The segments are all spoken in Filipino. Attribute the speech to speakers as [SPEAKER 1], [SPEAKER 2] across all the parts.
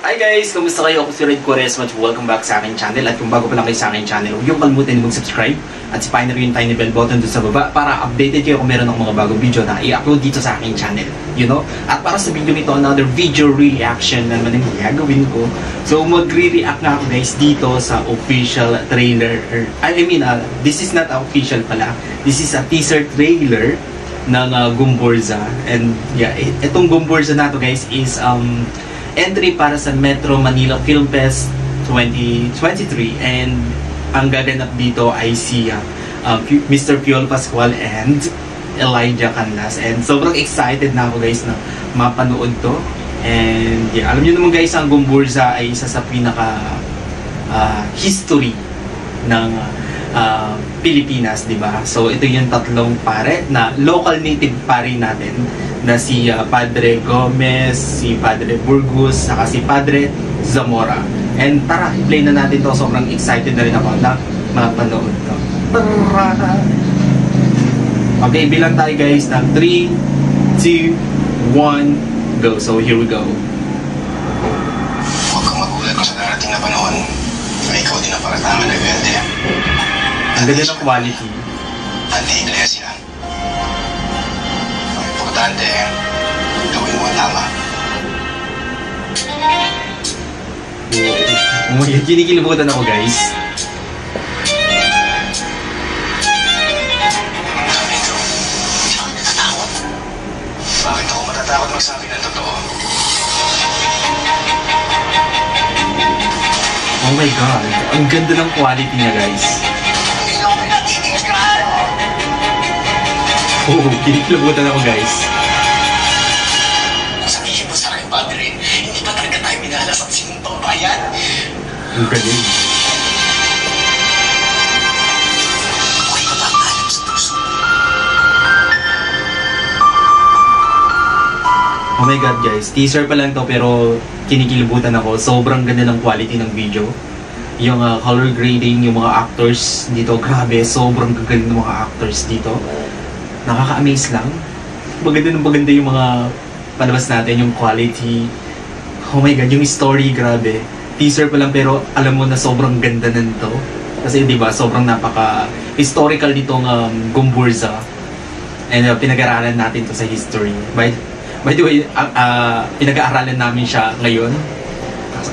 [SPEAKER 1] Hi guys! Kamusta kayo? Ako si Red Quaresma. Welcome back sa aking channel. At kung bago pa lang kayo sa aking channel, huwag yung kalimutan mag-subscribe at sipahin na rin yung tiny bell button doon sa baba para updated kayo kung meron akong mga bagong video na i-upload dito sa aking channel. You know? At para sa video nito, another video reaction na naman yung gagawin ko. So magre-react nga ako guys dito sa official trailer. This is not official pala. This is a teaser trailer ng Gumburza. And yeah, itong Gumburza na to guys is entry para sa Metro Manila Film Fest 2023, and ang gaganap dito ay si Mr. Piolo Pascual and Elijah Canlas, and sobrang excited na ako guys na mapanood to. And yeah, alam niyo naman guys, ang Gumburza ay isa sa pinaka history ng Pilipinas, di ba? So ito yung tatlong pare na local native pare natin na si Padre Gomez, si Padre Burgos, saka si Padre Zamora. And tara, play na natin to. Sobrang excited na rin ako na mapanood to. Okay, bilang tayo guys ng 3, 2, 1, go. So here we go.
[SPEAKER 2] Huwag kang magulat kung sa darating na panahon na ikaw din ang paratangan ng rebelde.
[SPEAKER 1] Ang ganda ng quality.
[SPEAKER 2] Anti-iglesia. Ang importante, gawin mo ang tama.
[SPEAKER 1] Kinikilabutan ako guys.
[SPEAKER 2] Pedro, hindi ako natatakot. Bakit ako matatakot magsabi ng totoo?
[SPEAKER 1] Oh my god, ang ganda ng quality niya guys. Oh, kinikilabutan ako guys.
[SPEAKER 2] Sabihin mo sa akin, Padre, hindi pa talaga tayo minalas ang sinumpang bayan?
[SPEAKER 1] Ang galing.
[SPEAKER 2] Ako'y mapapaalam sa puso.
[SPEAKER 1] Oh my god guys, teaser pa lang to pero kinikilabutan ako. Sobrang ganda ng quality ng video. Yung color grading, yung mga actors dito, grabe, sobrang gagaling ng mga actors dito. Nakaka-amaze lang. Maganda yung mga palabas natin, yung quality. Oh my god, yung story, grabe. Teaser pa lang pero alam mo na sobrang ganda na nito. Kasi di ba sobrang napaka-historical nitong Gumburza. And pinag-aralan natin to sa history. By the way, pinag-aaralan namin siya ngayon.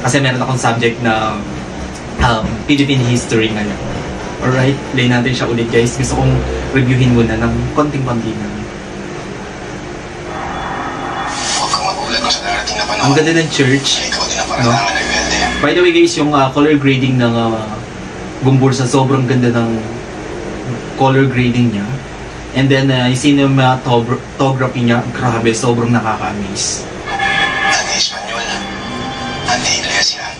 [SPEAKER 1] Kasi meron akong subject na Philippine history ngayon. Alright, play natin siya ulit guys. Gusto kong reviewin muna ng konting-konti na.
[SPEAKER 2] Huwag kang magulat kung sa darating na panahon.
[SPEAKER 1] Ang ganda ng church.
[SPEAKER 2] Ikaw din ang paratangan ng rebelde.
[SPEAKER 1] By the way guys, yung color grading ng Gumburza, sobrang ganda ng color grading niya. And then yung cinematography niya, grabe, sobrang nakaka-amaze.
[SPEAKER 2] Anti-Espanyol. Anti-iglesia.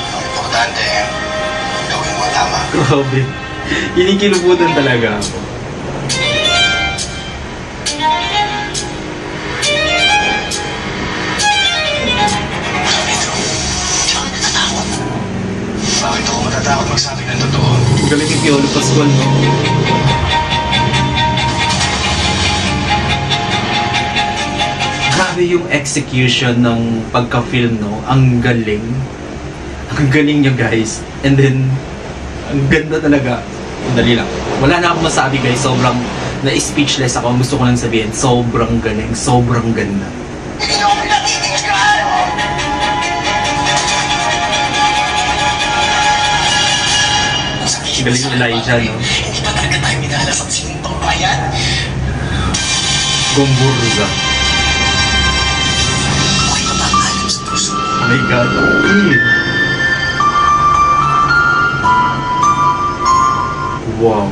[SPEAKER 2] Ang importante, gawin mo ang tama.
[SPEAKER 1] Grabe. Kinikilubutan talaga ako.
[SPEAKER 2] Pedro, hindi ako natatakot. Bakit ako matatakot magsabi ng totoo?
[SPEAKER 1] Ang galing ni Piolo Pascual, no? Grabe yung execution ng pagka-film, no? Ang galing. Ang galing niya, guys. And then, ang ganda talaga. Dali lang. Wala na akong masabi, guys. Sobrang na-speechless ako. Gusto ko lang sabihin, sobrang galing. Sobrang ganda.
[SPEAKER 2] Hindi ako pinatitingan!
[SPEAKER 1] Galing ni Elijah, no?
[SPEAKER 2] Hindi pa talaga tayo minalas ang sinumpang bayan?
[SPEAKER 1] Gumburza.
[SPEAKER 2] Ako'y mapapaalam sa puso.
[SPEAKER 1] Oh my God. Wow.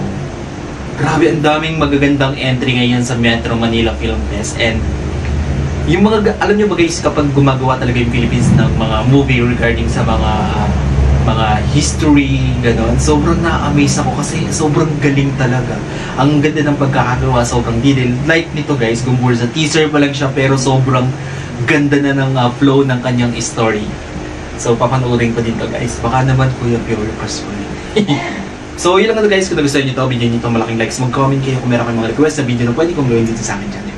[SPEAKER 1] Grabe, ang daming magagandang entry ngayon sa Metro Manila Film Fest. And yung mga, alam nyo ba guys, kapag gumagawa talaga yung Philippines ng mga movie regarding sa mga history, gano'n, sobrang na-amaze ako kasi sobrang galing talaga. Ang ganda ng pagkakagawa, sobrang detail. Like nito guys, Gumburza, teaser pa lang siya pero sobrang ganda na ng flow ng kanyang story. So papanoorin ko din to guys. Baka naman Kuya Piolo Pascual. So yun lang guys, kung nagustuhan nyo to, video nyo to, malaking likes, mag-comment kayo kung meron kayong mga request sa video na pwede kong gawin dito sa akin channel.